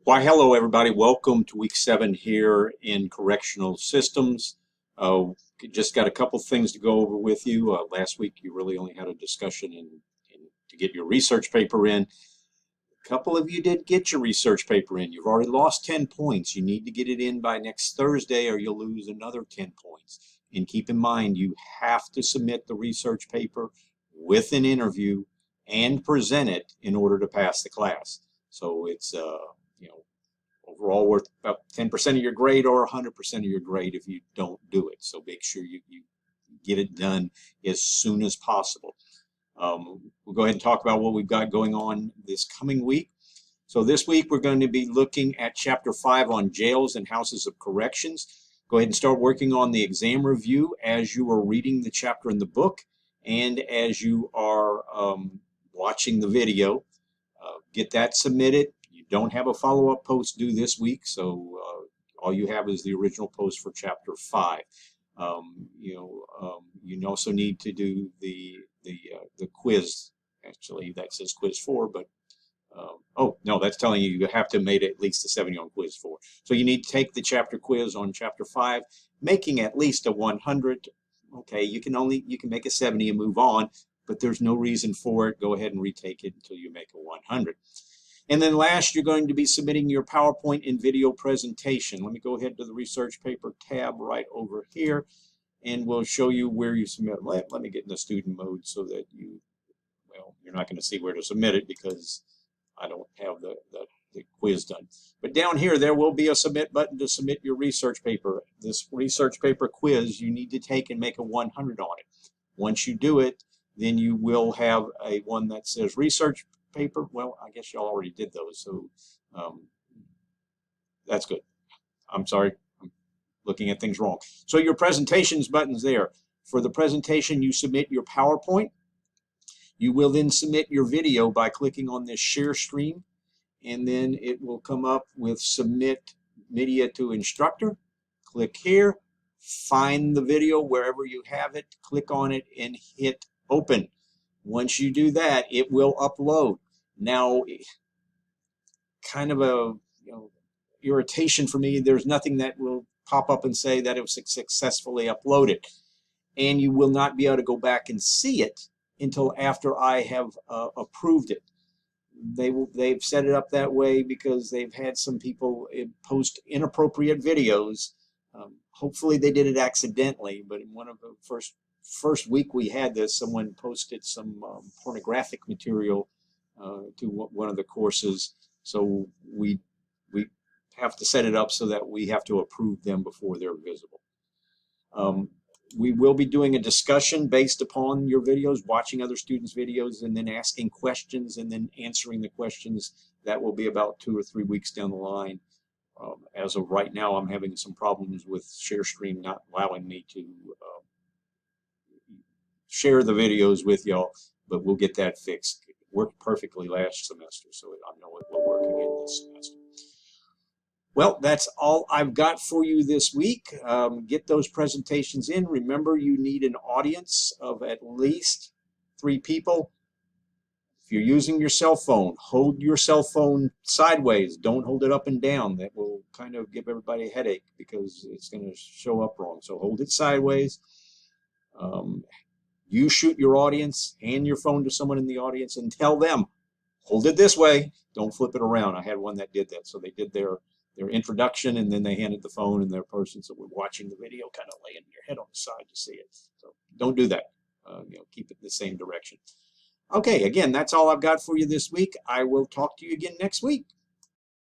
Why, hello, everybody. Welcome to week 7 here in Correctional Systems. Just got a couple things to go over with you. Last week, you really only had a discussion to get your research paper in. A couple of you did get your research paper in. You've already lost 10 points. You need to get it in by next Thursday or you'll lose another 10 points. And keep in mind, you have to submit the research paper with an interview and present it in order to pass the class. So it's overall worth about 10% of your grade or 100% of your grade if you don't do it. So make sure you get it done as soon as possible. We'll go ahead and talk about what we've got going on this coming week. So this week we're going to be looking at Chapter 5 on jails and houses of corrections. Go ahead and start working on the exam review as you are reading the chapter in the book and as you are watching the video. Get that submitted. You don't have a follow-up post due this week, so all you have is the original post for Chapter 5. You also need to do the quiz. Actually, that says quiz 4, but oh no, that's telling you you have to have made at least a 70 on quiz 4. So you need to take the chapter quiz on Chapter 5, making at least a 100. Okay, you can make a 70 and move on, but there's no reason for it. Go ahead and retake it until you make a 100. And then last, you're going to be submitting your PowerPoint and video presentation. Let me go ahead to the research paper tab right over here, and we'll show you where you submit. Let me get in the student mode so that you're not going to see where to submit it because I don't have the quiz done. But down here, there will be a submit button to submit your research paper. This research paper quiz, you need to take and make a 100 on it. Once you do it, then you will have a one that says research paper. Well, I guess y'all already did those, so that's good. I'm sorry, I'm looking at things wrong. So your presentations button's there. For the presentation, you submit your PowerPoint. You will then submit your video by clicking on this share stream, and then it will come up with submit media to instructor. Click here, find the video wherever you have it, click on it, and hit open. Once you do that, it will upload. Now, kind of a irritation for me, there's nothing that will pop up and say that it was successfully uploaded. And you will not be able to go back and see it until after I have approved it. They've set it up that way because they've had some people post inappropriate videos. Hopefully they did it accidentally, but in one of the first week we had this, someone posted some pornographic material to one of the courses, so we have to set it up so that we have to approve them before they're visible. We will be doing a discussion based upon your videos, watching other students' videos, and then asking questions and then answering the questions. That will be about 2 or 3 weeks down the line. As of right now, I'm having some problems with ShareStream not allowing me to share the videos with y'all, but we'll get that fixed. It worked perfectly last semester, so I know it will work again this semester. Well, that's all I've got for you this week. Get those presentations in. Remember, you need an audience of at least 3 people. If you're using your cell phone, hold your cell phone sideways. Don't hold it up and down. That will kind of give everybody a headache because it's going to show up wrong. So hold it sideways. You shoot your audience, hand your phone to someone in the audience and tell them, hold it this way. Don't flip it around. I had one that did that. So they did their introduction, and then they handed the phone, and their person, so we're watching the video, kind of laying your head on the side to see it. So don't do that. Keep it the same direction. Okay, again, that's all I've got for you this week. I will talk to you again next week.